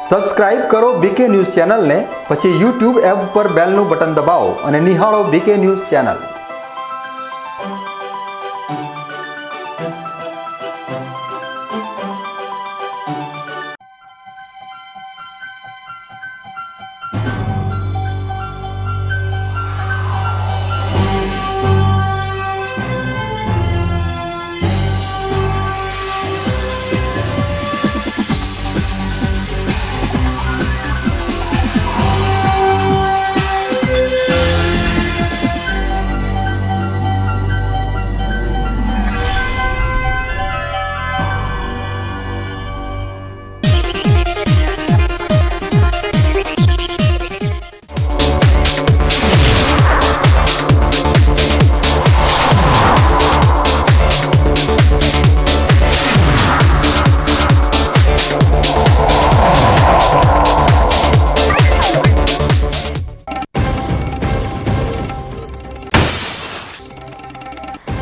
Subscribe કરો બીકે news ચેનલને, પછી યુટ્યુબ એપ પર બેલનું બટન દબાવો અને નિહાળો બીકે ન્યૂઝ ચેનલ।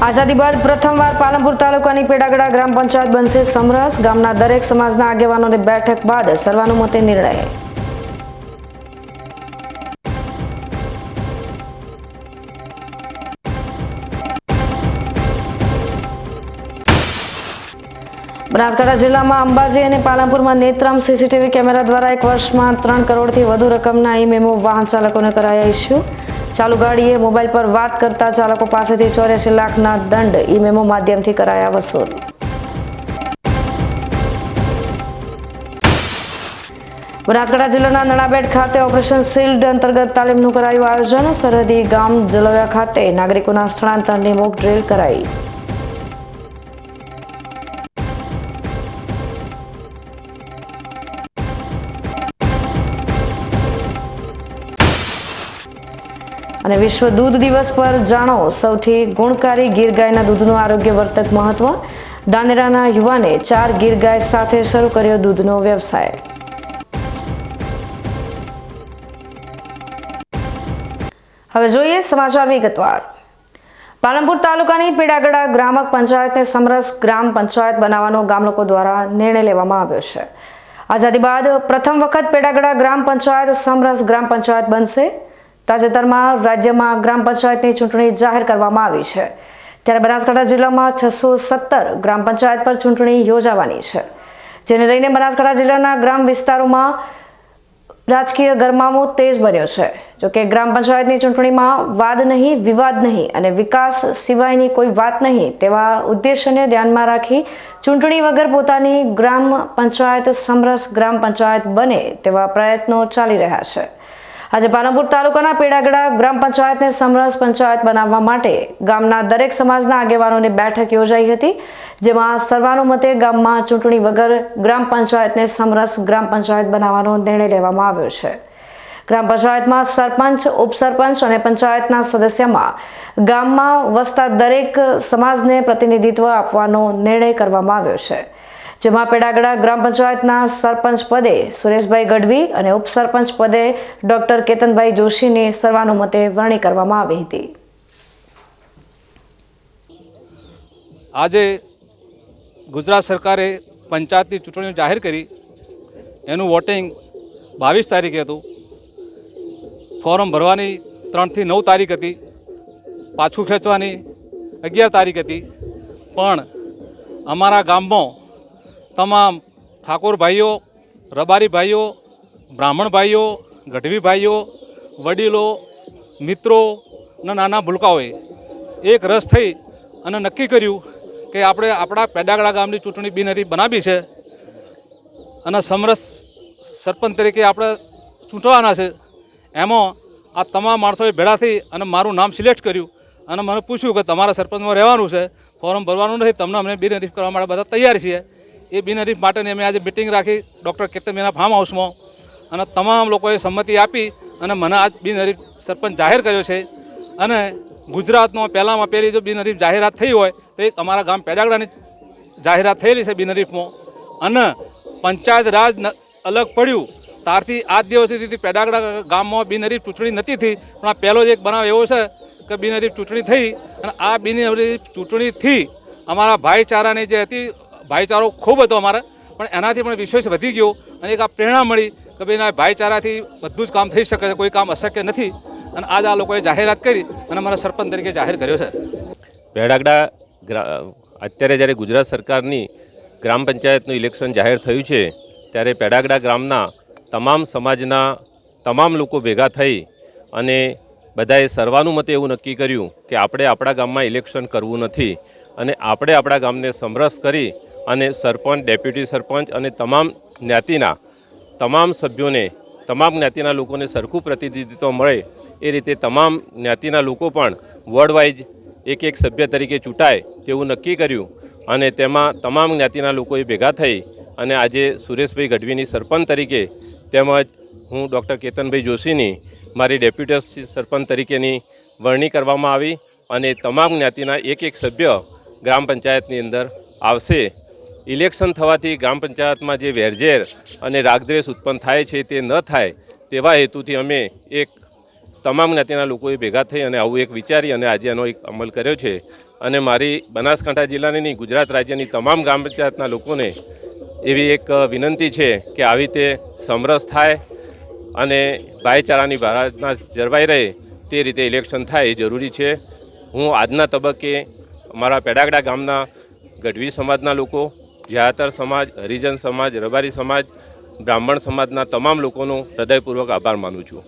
आजादी बाद प्रथमवार पालनपुर तालुकानी पेडागड़ा ग्राम पंचायत बनशे समरस। गामना दरेक समाजना आगेवानोनी बैठक बाद सर्वानुमते निर्णय। बनासकांठा जिल्लामां अंबाजी अने पालनपुरमां नेत्राम सीसीटीवी केमेरा द्वारा 1 वर्षमां 3 करोड़थी वधु रकमना ई मेमो वाहन चालकोने कराया इश्यू। चालू गाड़ीए मोबाइल पर बात करता चालकों पासेथी 84 लाखना दंड ई मेमो माध्यमथी कराया वसूल। बनासकांठा जिल्लाना नणाबेट खाते ऑपरेशन शील्ड अंतर्गत तालीमનું કરાયું આયોજન। સરહદી ગામ જલવ્યા ખાતે નાગરિકોના સ્થળાંતરની મોક ડ્રીલ કરાઈ। અને વિશ્વ દૂધ દિવસ પર જાણો સૌથી ગુણકારી ગીર ગાયના દૂધનું આરોગ્યવર્ધક મહત્વ। દાનેરાના યુવાને 4 ગીર ગાય સાથે શરૂ કર્યો દૂધનો વ્યવસાય। હવે જોઈએ સમાચાર વિગતવાર। પાલનપુર તાલુકાની પેડાગડા ગ્રામક પંચાયતને સમરસ ગ્રામ પંચાયત બનાવવાનો ગામ લોકો દ્વારા નિર્ણય લેવામાં આવ્યો છે। આઝાદી બાદ પ્રથમ વખત પેડાગડા ગ્રામ પંચાયત સમરસ ગ્રામ પંચાયત બનશે। તાજેતરમાં રાજ્યમાં ગ્રામ પંચાયતની ચૂંટણી જાહેર કરવામાં આવી છે, ત્યારે બનાસકાંઠા જિલ્લામાં 617 ગ્રામ પંચાયત પર ચૂંટણી યોજાવાની છે, જેને લઈને બનાસકાંઠા જિલ્લાના ગ્રામ વિસ્તારોમાં રાજકીય ગરમાવો તેજ બન્યો છે। જો કે ગ્રામ પંચાયતની ચૂંટણીમાં વાદ નહીં, વિવાદ નહીં અને વિકાસ સિવાયની કોઈ વાત નહીં તેવા ઉદ્દેશ્યને ધ્યાનમાં રાખી ચૂંટણી વગર પોતાની ગ્રામ પંચાયત સમરસ ગ્રામ પંચાયત બને તેવા પ્રયત્નો ચાલી રહ્યા છે। આજે પાલનપુર તાલુકાના પેડાગડા ગ્રામ પંચાયતને સમરસ પંચાયત બનાવવા માટે ગામના દરેક સમાજના આગેવાનોની બેઠક યોજાઈ હતી, જેમાં સર્વાનુમતે ગામમાં ચૂંટણી વગર ગ્રામ પંચાયતને સમરસ ગ્રામ પંચાયત બનાવવાનો નિર્ણય લેવામાં આવ્યો છે। ગ્રામ પંચાયતમાં સરપંચ, ઉપસરપંચ અને પંચાયતના સદસ્યમાં ગામમાં વસતા દરેક સમાજને પ્રતિનિધિત્વ આપવાનો નિર્ણય કરવામાં આવ્યો છે, જેમાં પેડાગડા ગ્રામ પંચાયતના સરપંચ પદે સુરેશભાઈ ગઢવી અને ઉપસરપંચ પદે ડોક્ટર કેતનભાઈ જોશીની સર્વાનુમતે વરણી કરવામાં આવી હતી। આજે ગુજરાત સરકારે પંચાયતની ચૂંટણીઓ જાહેર કરી, એનું વોટિંગ 22 તારીખે હતું। ફોર્મ ભરવાની 3 થી 9 તારીખ હતી, પાછું ખેંચવાની 11 તારીખ હતી, પણ અમારા ગામમાં તમામ ઠાકોર ભાઈઓ, રબારી ભાઈઓ, બ્રાહ્મણ ભાઈઓ, ગઢવી ભાઈઓ, વડીલો, મિત્રો અને નાના ભૂલકાઓએ એક રસ થઈ અને નક્કી કર્યું કે આપણે આપણા પેડાગડા ગામની ચૂંટણી બિનહરીફ બનાવી છે અને સમરસ સરપંચ તરીકે આપણે ચૂંટવાના છે। એમાં આ તમામ માણસોએ ભેળા થઈ અને મારું નામ સિલેક્ટ કર્યું અને મને પૂછ્યું કે તમારા સરપંચમાં રહેવાનું છે, ફોર્મ ભરવાનું નથી, તમને અમને બિનહરીફ કરવા માટે બધા તૈયાર છીએ। એ બિનહરીફ માટેની અમે આજે મિટિંગ રાખી ડૉક્ટર કેતનભાઈના ફાર્મ હાઉસમાં અને તમામ લોકોએ સંમતિ આપી અને મને આજ બિનહરીફ સરપંચ જાહેર કર્યો છે। અને ગુજરાતનો પહેલામાં પહેલી જો બિનહરીફ જાહેરાત થઈ હોય તો એક અમારા ગામ પેડાગડાની જાહેરાત થયેલી છે બિનહરીફમાં। અને પંચાયત રાજ અલગ પડ્યું ત્યારથી આજ દિવસ સુધી પેડાગડા ગામમાં બિનહરીફ ચૂંટણી નથી થઈ, પણ આ પહેલો જ એક બનાવ એવો છે કે બિનહરીફ ચૂંટણી થઈ અને આ બિનહરીફ ચૂંટણીથી અમારા ભાઈચારાની જે હતી, ભાઈચારો ખૂબ હતો અમારે, પણ એનાથી પણ વિશ્વાસ વધી ગયો અને એક આ પ્રેરણા મળી કે ભાઈ ના ભાઈચારાથી બધું જ કામ થઈ શકે છે, કોઈ કામ અશક્ય નથી. અને આજ આ લોકોએ જાહેરાત કરી અને મારા સરપંચ તરીકે જાહેર કર્યો છે. પેડાગડા અત્યારે જ્યારે ગુજરાત સરકારની ગ્રામ પંચાયતનું ઇલેક્શન જાહેર થયું છે ત્યારે પેડાગડા ગામના તમામ સમાજના તમામ લોકો ભેગા થઈ અને બધાએ સર્વાનુમતે એવું નક્કી કર્યું કે આપણે આપણા ગામમાં ઇલેક્શન કરવું નથી અને આપણે આપણા ગામને સમરસ કરી અને સરપંચ, ડેપ્યુટી સરપંચ અને તમામ જ્ઞાતિના તમામ સભ્યોને, તમામ જ્ઞાતિના લોકોને સરખું પ્રતિનિધિત્વ મળે એ રીતે તમામ જ્ઞાતિના લોકો પણ વોર્ડ વાઇઝ એક સભ્ય તરીકે ચૂંટાય તેવું નક્કી કર્યું અને તેમાં તમામ જ્ઞાતિના લોકોએ ભેગા થઈ અને આજે સુરેશભાઈ ગઢવીની સરપંચ તરીકે તેમજ હું ડૉક્ટર કેતનભાઈ જોશીની મારી ડેપ્યુટી સરપંચ તરીકેની વરણી કરવામાં આવી અને તમામ જ્ઞાતિના એક સભ્ય ગ્રામ પંચાયતની અંદર આવશે. ઇલેક્શન થવાથી ગ્રામ પંચાયતમાં જે વેરઝેર અને રાગદ્વેષ ઉત્પન્ન થાય છે તે ન થાય તેવા હેતુથી અમે તમામ જ્ઞાતિના લોકોએ ભેગા થઈ અને આવું એક વિચારી અને આજે એનો એક અમલ કર્યો છે. અને મારી બનાસકાંઠા જિલ્લાની નહીં, ગુજરાત રાજ્યની તમામ ગ્રામ પંચાયતના લોકોને એવી એક વિનંતી છે કે આવી રીતે સમરસ થાય અને ભાઈચારાની ભાવના જળવાઈ રહે તે રીતે ઇલેક્શન થાય એ જરૂરી છે. હું આજના તબક્કે અમારા પેડાગડા ગામના ગઢવી સમાજના લોકો, જ્યાતર સમાજ, હરિજન સમાજ, રબારી સમાજ, બ્રાહ્મણ સમાજના તમામ લોકોનો હૃદયપૂર્વક આભાર માનું છું.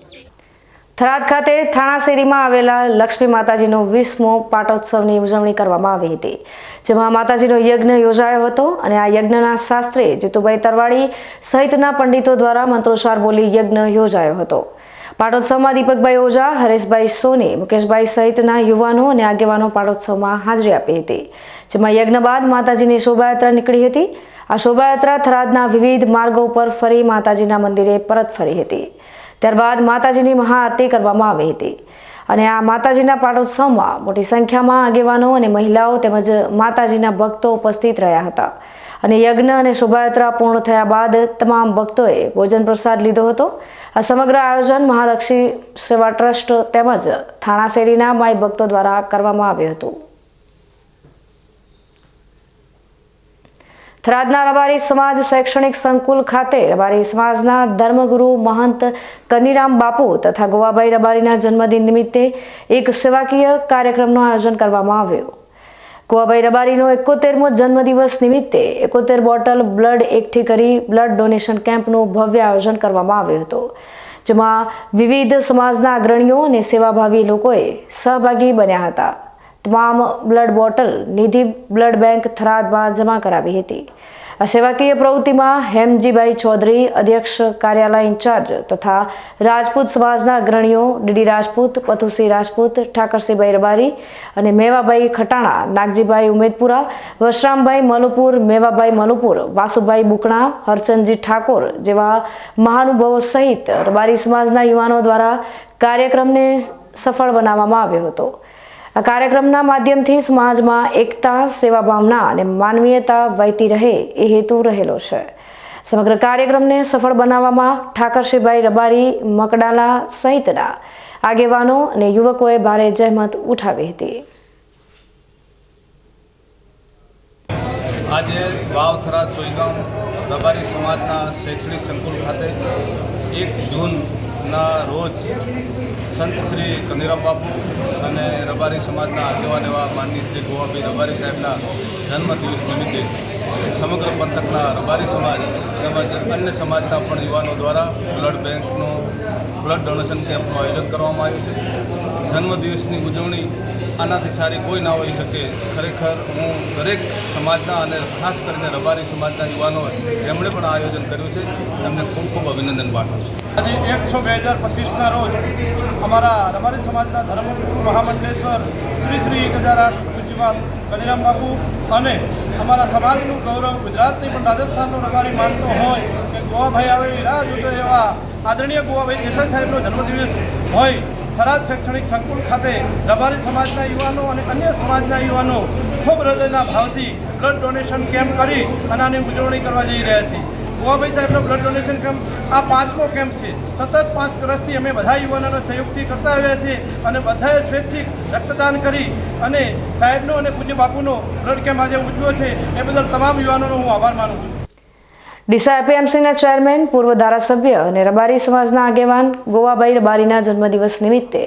થરાદ ખાતે થાણા શેરીમાં આવેલા લક્ષ્મી માતાજીનો 20મો પાટોત્સવની ઉજવણી કરવામાં આવી હતી, જેમાં માતાજીનો યજ્ઞ યોજાયો હતો અને આ યજ્ઞના શાસ્ત્રી જીતુભાઈ તરવાડી સહિતના પંડિતો દ્વારા મંત્રોચ્ચાર બોલી યજ્ઞ યોજાયો હતો. પાટોત્સવમાં દીપકભાઈ ઓઝા, હરેશભાઈ સોની, મુકેશભાઈ સહિતના યુવાનો અને આગેવાનો પાટોત્સવમાં હાજરી આપી હતી, જેમાં યજ્ઞ બાદ માતાજીની શોભાયાત્રા નીકળી હતી. આ શોભાયાત્રા થરાદના વિવિધ માર્ગો પર ફરી માતાજીના મંદિરે પરત ફરી હતી. ત્યારબાદ માતાજીની મહાઆરતી કરવામાં આવી હતી અને આ માતાજીના પાટોત્સવમાં મોટી સંખ્યામાં આગેવાનો અને મહિલાઓ તેમજ માતાજીના ભક્તો ઉપસ્થિત રહ્યા હતા અને યજ્ઞ અને શોભાયાત્રા પૂર્ણ થયા બાદ તમામ ભક્તોએ ભોજન પ્રસાદ લીધો હતો. આ સમગ્ર આયોજન મહાલક્ષ્મી સેવા ટ્રસ્ટ તેમજ થાણા શેરીના માઈ ભક્તો દ્વારા કરવામાં આવ્યું હતું. થરાદના રબારી સમાજ શૈક્ષણિક સંકુલ ખાતે રબારી સમાજના ધર્મગુરુ મહંત કનીરામ બાપુ તથા ગોવાભાઈ રબારીના જન્મદિન નિમિત્તે એક સેવાકીય કાર્યક્રમનું આયોજન કરવામાં આવ્યું. ગોવાભાઈ રબારીનો 71મો જન્મદિવસ નિમિત્તે 71 બોટલ બ્લડ એકઠી કરી બ્લડ ડોનેશન કેમ્પનું ભવ્ય આયોજન કરવામાં આવ્યું હતું, જેમાં વિવિધ સમાજના અગ્રણીઓ અને સેવાભાવી લોકોએ સહભાગી બન્યા હતા. તમામ બ્લડ બોટલ નિધિ બ્લડ બેંક થરાદમાં જમા કરાવી હતી. આ સેવાકીય પ્રવૃત્તિમાં હેમજીભાઈ ચૌધરી, અધ્યક્ષ કાર્યાલય ઇન્ચાર્જ તથા રાજપૂત સમાજના અગ્રણીઓ ડીડી રાજપૂત, પથુસિંહ રાજપૂત, ઠાકરસિંહભાઈ રબારી અને મેવાભાઈ ખટાણા, નાગજીભાઈ ઉમેદપુરા, વશરામભાઈ મલુપુર, મેવાભાઈ મલુપુર, વાસુભાઈ બુકણા, હરચંદજી ઠાકોર જેવા મહાનુભાવો સહિત રબારી સમાજના યુવાનો દ્વારા કાર્યક્રમને સફળ બનાવવામાં આવ્યો હતો. આ કાર્યક્રમના માધ્યમથી સમાજમાં એકતા, સેવા ભાવના અને માનવીયતા વહેતી રહે એ હેતુ રહેલો છે. સમગ્ર કાર્યક્રમને સફળ બનાવવામાં ઠાકરસિંહભાઈ રબારી, મકડાલા સહિતના આગેવાનો અને યુવકોએ ભારે જહેમત ઉઠાવી હતી. આજે વાવ થરાદ સોયગામ રબારી સમાજના શૈક્ષણિક સંકુલ ખાતે 1 જૂનના રોજ સંત શ્રી કનીરામ બાપુ અને રબારી સમાજના આગેવાન એવા માનનીય શ્રી ગોવાભાઈ રબારી સાહેબના જન્મદિવસ નિમિત્તે સમગ્ર પંથકના રબારી સમાજ તેમજ અન્ય સમાજના પણ યુવાનો દ્વારા બ્લડ ડોનેશન કેમ્પનું આયોજન કરવામાં આવ્યું છે. જન્મદિવસની ઉજવણી આનાથી સારી કોઈ ના હોઈ શકે. ખરેખર હું દરેક સમાજના અને ખાસ કરીને રબારી સમાજના યુવાનો જેમણે પણ આયોજન કર્યું છે એમને ખૂબ ખૂબ અભિનંદન પાઠવું છું. આજે 1/6/2025ના રોજ અમારા રબારી સમાજના ધર્મગુરુ મહામંડલેશ્વર શ્રી શ્રી 1008 પૂજ્યપાદ કનીરામ બાપુ અને અમારા સમાજનું ગૌરવ ગુજરાતની પણ રાજસ્થાનનો રબારી માનતો હોય કે ગોવાભાઈ આવે એવી રાહ જોતો એવા આદરણીય ગોવાભાઈ દેસાઈ સાહેબનો જન્મદિવસ હોય થરાદ શૈક્ષણિક સંકુલ ખાતે રબારી સમાજના યુવાનો અને અન્ય સમાજના યુવાનો ખૂબ હૃદયના ભાવથી બ્લડ ડોનેશન કેમ્પ કરી અને આની ઉજવણી કરવા જઈ રહ્યા છીએ. ગોવાભાઈ સાહેબનો બ્લડ ડોનેશન કેમ્પ આ 5મો કેમ્પ છે. સતત 5 વર્ષથી અમે બધા યુવાનોના સહયોગથી કરતા આવ્યા છીએ અને બધાએ સ્વૈચ્છિક રક્તદાન કરી અને સાહેબનો અને પૂજ્ય બાપુનો બ્લડ કેમ્પ આજે ઉજવ્યો છે એ બદલ તમામ યુવાનોનો હું આભાર માનું છું. ડીસા એપીએમસીના ચેરમેન, પૂર્વ ધારાસભ્ય અને રબારી સમાજના આગેવાન ગોવાભાઈ રબારીના જન્મદિવસ નિમિત્તે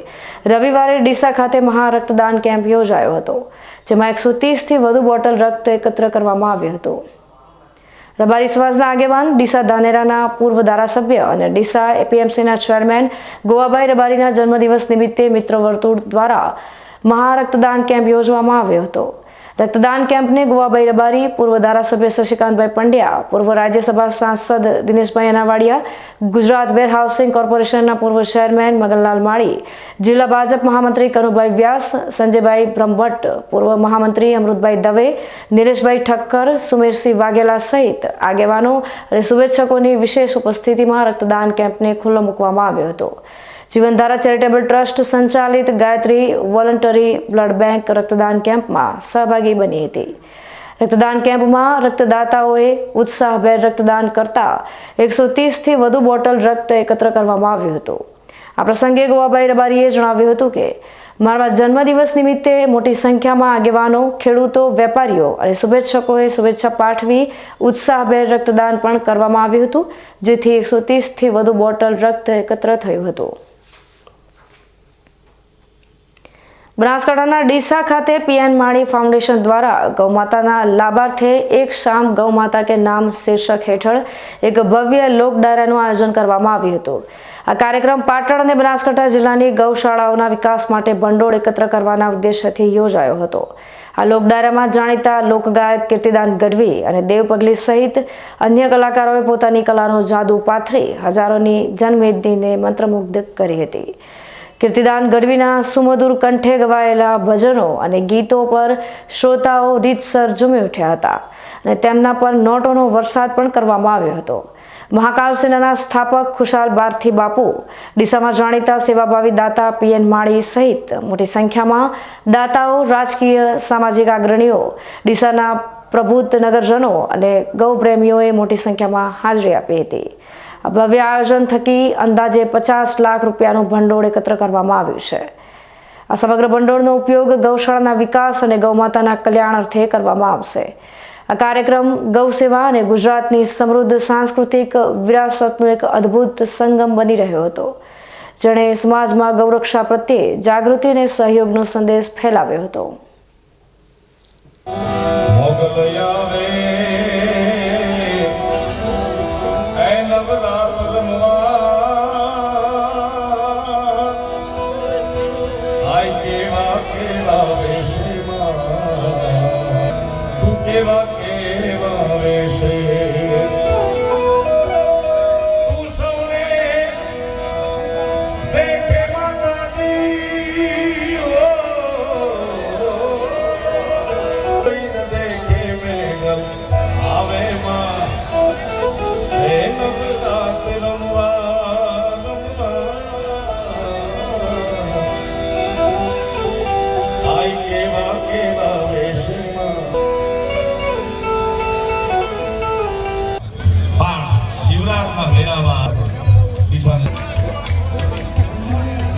રવિવારે ડીસા ખાતે મહા રક્તદાન કેમ્પ યોજાયો હતો, જેમાં 130થી વધુ બોટલ રક્ત એકત્ર કરવામાં આવ્યું હતું. રબારી સમાજના આગેવાન, ડીસા ધાનેરાના પૂર્વ ધારાસભ્ય અને ડીસા એપીએમસીના ચેરમેન ગોવાભાઈ રબારીના જન્મદિવસ નિમિત્તે મિત્ર વર્તુળ દ્વારા મહા રક્તદાન કેમ્પ યોજવામાં આવ્યો હતો. રક્તદાન કેમ્પને ગોવાભાઈ રબારી, પૂર્વ ધારાસભ્ય શશિકાંતભાઈ પંડ્યા, પૂર્વ રાજ્યસભા સાંસદ દિનેશભાઈ અનાવાડિયા, ગુજરાત વેરહાઉસિંગ કોર્પોરેશનના પૂર્વ ચેરમેન મગનલાલ માળી, જિલ્લા ભાજપ મહામંત્રી કનુભાઈ વ્યાસ, સંજયભાઈ બ્રહ્મભટ્ટ, પૂર્વ મહામંત્રી અમૃતભાઈ દવે, નીલેશભાઈ ઠક્કર, સુમેરસિંહ વાઘેલા સહિત આગેવાનો અને શુભેચ્છકોની વિશેષ ઉપસ્થિતિમાં રક્તદાન કેમ્પને ખુલ્લો મૂકવામાં આવ્યો હતો. જીવનધારા ચેરિટેબલ ટ્રસ્ટ સંચાલિત ગાયત્રી વોલન્ટરી બ્લડ બેંક રક્તદાન કેમ્પમાં સહભાગી બની હતી. રક્તદાન કેમ્પમાં રક્તદાતાઓએ ઉત્સાહભેર રક્તદાન કરતા 130થી વધુ બોટલ રક્ત એકત્ર કરવામાં આવ્યું હતું. આ પ્રસંગે ગોવાભાઈ રબારીએ જણાવ્યું હતું કે મારા જન્મદિવસ નિમિત્તે મોટી સંખ્યામાં આગેવાનો, ખેડૂતો, વેપારીઓ અને શુભેચ્છકોએ શુભેચ્છા પાઠવી ઉત્સાહભેર રક્તદાન પણ કરવામાં આવ્યું હતું, જેથી 130થી વધુ બોટલ રક્ત એકત્ર થયું હતું. બનાસકાંઠાના ડીસા ખાતે પીએન માળી ફાઉન્ડેશન દ્વારા ગૌમાતાના લાભાર્થે એક શામ ગૌમાતા કે નામ શીર્ષક હેઠળ એક ભવ્ય લોક ડાયરાનું આયોજન કરવામાં આવ્યું હતું. આ કાર્યક્રમ પાટણ અને બનાસકાંઠા જિલ્લાની ગૌશાળાઓના વિકાસ માટે ભંડોળ એકત્ર કરવાના ઉદ્દેશ્યથી યોજાયો હતો. આ લોક ડાયરામાં જાણીતા લોકગાયક કીર્તિદાન ગઢવી અને દેવ પગલી સહિત અન્ય કલાકારોએ પોતાની કલાનો જાદુ પાથરી હજારોની જનમેદનીને મંત્રમુગ્ધ કરી હતી. કીર્તિદાન ગઢવીના સુમધુર કંઠે ગવાયેલા ભજનો અને ગીતો પર શ્રોતાઓ રીતસર ઝૂમી ઉઠ્યા હતા અને તેમના પર નોટોનો વરસાદ પણ કરવામાં આવ્યો હતો. મહાકાલ સેનાના સ્થાપક ખુશાલ ભારથી બાપુ, ડીસામાં જાણીતા સેવાભાવી દાતા પીએન માળી સહિત મોટી સંખ્યામાં દાતાઓ, રાજકીય સામાજિક અગ્રણીઓ, ડીસાના પ્રબુદ્ધ નગરજનો અને ગૌપ્રેમીઓએ મોટી સંખ્યામાં હાજરી આપી હતી. આ ભવ્ય આયોજન થકી અંદાજે 50 લાખ રૂપિયાનું ભંડોળ એકત્ર કરવામાં આવ્યું છે. આ સમગ્ર ભંડોળનો ઉપયોગ ગૌશાળાના વિકાસ અને ગૌમાતાના કલ્યાણ અર્થે કરવામાં આવશે. આ કાર્યક્રમ ગૌસેવા અને ગુજરાતની સમૃદ્ધ સાંસ્કૃતિક વિરાસતનું એક અદ્ભુત સંગમ બની રહ્યો હતો, જેણે સમાજમાં ગૌરક્ષા પ્રત્યે જાગૃતિ અને સહયોગનો સંદેશ ફેલાવ્યો હતો.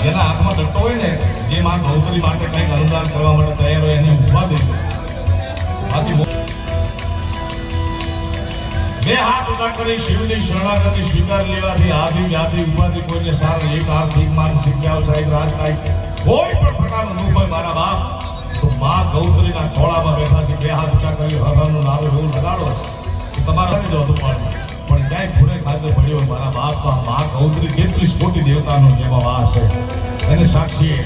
જેના હાથમાં દટ્ટો હોય ને, જે માં ગૌતરી માટે કંઈક અનુદાન કરવા માટે તૈયાર હોય એને ઉભા દેજો. બે હાથ ઉભા કરી શિવની શરણાગતિ સ્વીકાર લેવાથી આદિ વ્યાધિ ઉપાધિ કોઈને સારા એક આર્થિક માનસિક વ્યવસાયિક રાજકાયિક કોઈ પણ પ્રકારનું દુઃખ હોય મારા બાપ, તો માં ગૌતરીના ખોળામાં બેઠા છે. બે હાથ ઉભા કરી હરનું નામ એવું લગાડો તમારે જ હતું પણ ક્યાંય ભૂલે ખાતે પડ્યો હોય મારા બાપ, તો મા ગૌતરી 33 કોટી દેવતાનો જેમાં વાસ છે એને સાક્ષી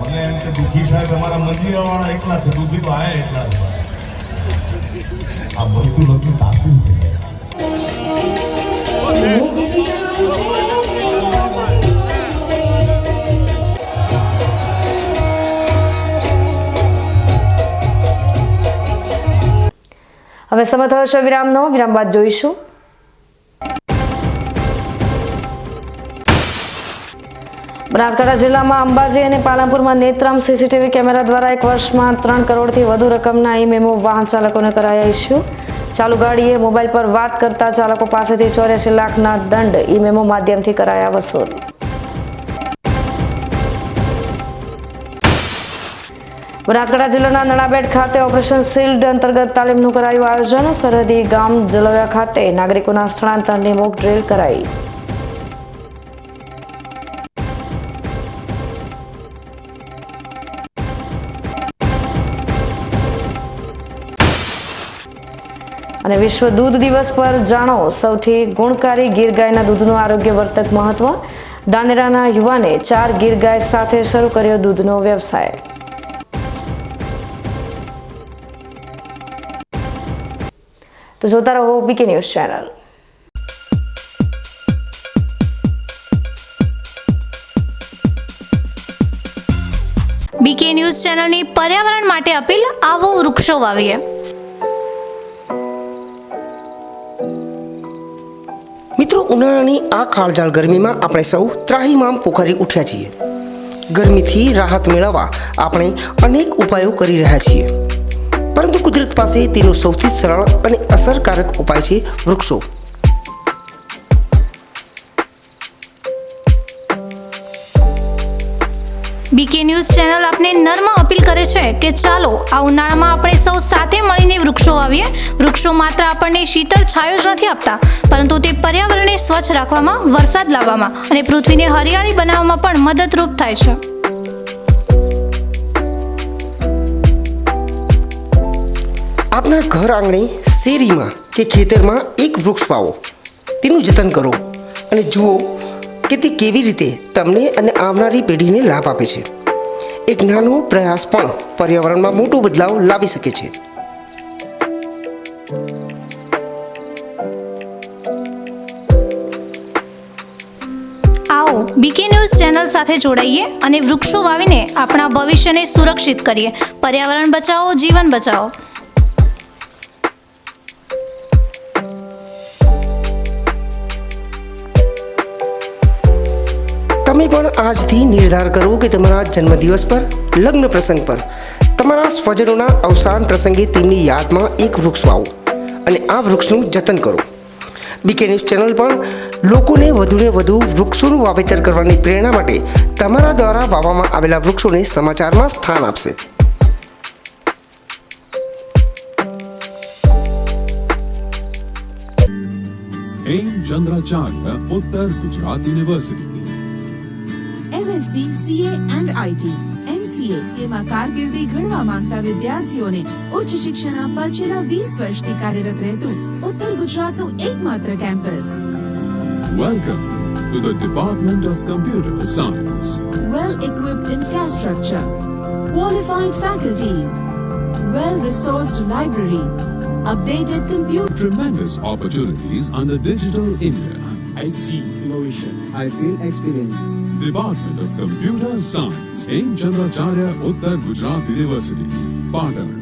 મને એમ કે દુઃખી સાહેબ અમારા મંદિર વાળા એટલા છે, દુઃખી તો આયા એટલા છે. આ બધું લોકોની તાસીર છે. હવે સમય થયો છે વિરામનો. વિરામ બાદ જોઈશું બનાસકાંઠા જિલ્લામાં અંબાજી અને પાલનપુરમાં નેત્રમ સીસીટીવી કેમેરા દ્વારા 1 વર્ષમાં 3 કરોડથી વધુ રકમના ઈ મેમો વાહન ચાલકોને કરાયા ઇસ્યુ. ચાલુ ગાડીએ મોબાઈલ પર વાત કરતા ચાલકો પાસેથી 84 લાખના દંડ ઈ મેમો માધ્યમથી કરાયા વસૂલ. બનાસકાંઠા જિલ્લાના નણાબેટ ખાતે ઓપરેશન શિલ્ડ અંતર્ગત તાલીમનું કરાયું આયોજન. સરહદી ગામ જલવ્યા ખાતે નાગરિકોના સ્થળાંતરની મોક ડ્રીલ કરાઈ. અને વિશ્વ દૂધ દિવસ પર જાણો સૌથી ગુણકારી ગીર ગાયના દૂધનું આરોગ્યવર્ધક મહત્વ. ધાનેરાના યુવાને 4 ગીર ગાય સાથે શરૂ કર્યો દૂધનો વ્યવસાય. તો જોતા રહો BK news channel. BK news ચેનલની પર્યાવરણ માટે અપીલ. આવો વૃક્ષો વાવીએ. મિત્રો, ઉનાળાની આ કાળઝાળ ગરમીમાં આપણે સૌ ત્રાહિમામ પોકારી ઉઠ્યા છીએ. ગરમીથી રાહત મેળવવા આપણે અનેક ઉપાયો કરી રહ્યા છીએ, પરંતુ કુદરત પાસે તેનો સૌથી સરળ અને અસરકારક ઉપાય છે વૃક્ષો. બીકે ન્યૂઝ ચેનલ આપને નર્મ અપીલ કરે છે કે ચાલો આ ઉનાળામાં આપણે સૌ સાથે મળીને વૃક્ષો વાવીએ. વૃક્ષો માત્ર આપણને શીતળ છાયો જ નથી આપતા, પરંતુ તે પર્યાવરણને સ્વચ્છ રાખવામાં, વરસાદ લાવવામાં અને પૃથ્વીને હરિયાળી બનાવવામાં પણ મદદરૂપ થાય છે. આપના ઘર આંગણે, શેરીમાં કે ખેતરમાં એક વૃક્ષ વાવો, તેનું જતન કરો અને જુઓ કે તે કેવી રીતે તમને અને આવનારી પેઢીને લાભ આપે છે. એક નાનો પ્રયાસ પણ પર્યાવરણમાં મોટો બદલાવ લાવી શકે છે. આવો બીકે ન્યૂઝ ચેનલ સાથે જોડાઈએ અને વૃક્ષો વાવીને આપણા ભવિષ્યને સુરક્ષિત કરીએ. પર્યાવરણ બચાવો, જીવન બચાવો. તમે પણ આજથી નિર્ધાર કરો કે તમારા જન્મદિવસ પર, લગ્ન પ્રસંગ પર, તમારા સ્વજનોના અવસાન પ્રસંગે તેમની યાદમાં એક વૃક્ષ વાવો અને આ વૃક્ષનું જતન કરો. બીકે ન્યૂઝ ચેનલ પણ લોકોને વધુને વધુ વૃક્ષોનું વાવેતર કરવાની પ્રેરણા માટે તમારા દ્વારા વાવવામાં આવેલા વૃક્ષોને સમાચારમાં સ્થાન આપશે. ચંદ્રાચાર્ય ઉત્તર Gujarat university. MSc, CA and IT, MCA એમાં કારકિર્દી ઘડવા માંગતા વિદ્યાર્થીઓને ઉચ્ચ શિક્ષણ આપવા છેલ્લા 20 વર્ષથી કાર્યરત રહેતું ઉત્તર ગુજરાતનું એકમાત્ર campus. Welcome to the department of computer science. Well-equipped infrastructure, qualified faculties, well-resourced library, updated computer. Tremendous opportunities under Digital India. I see innovation. I feel experience. Department of Computer Science in Chandracharya Uttar Gujarat University, Patan.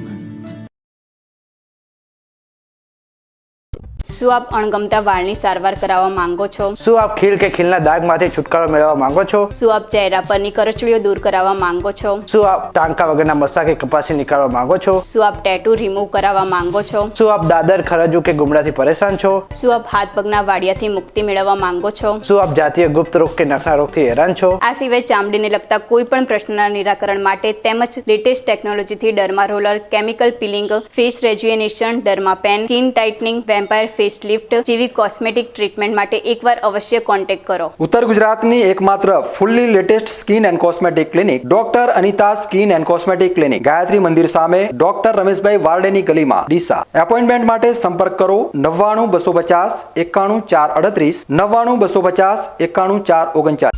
શું આપ અણગમતા વાળની સારવાર કરાવવા માંગો છો? શું આપ ખીલ કે ખીલના દાગમાંથી છુટકારો મેળવવા માંગો છો? શું આપ ચહેરા પરની કરચલીઓ દૂર કરાવવા માંગો છો? શું આપ ટાંકા વગરના મસા કે કપાસી નીકાળવા માંગો છો? શું આપ ટેટુ રિમૂવ કરાવવા માંગો છો? શું આપ દાદર, ખરજુ કે ગુમડાથી પરેશાન છો? શું આપ હાથ પગના વાડિયાથી મુક્તિ મેળવવા માંગો છો? શું આપ જાતીય ગુપ્ત રોગ કે નખના રોગથી હેરાન છો? આ સિવાય ચામડીને લગતા કોઈ પણ પ્રશ્નના નિરાકરણ માટે તેમજ લેટેસ્ટ ટેકનોલોજીથી derma roller, chemical peeling, face rejuvenation, derma pen, skin tightening, vampire face lift જેવી કોસ્મેટિક ટ્રીટમેન્ટ માટે એકવાર અવશ્ય કોન્ટેક્ટ કરો. ઉત્તર ગુજરાતની એકમાત્ર fully latest skin and cosmetic clinic doctor Anita skin and cosmetic clinic, Gayatri Mandir સામે, ડોક્ટર રમેશભાઈ વારડેની ગલીમાં, ડીસા. એપોઇન્ટમેન્ટ માટે સંપર્ક કરો 99 250 91 438 99 250 91 439.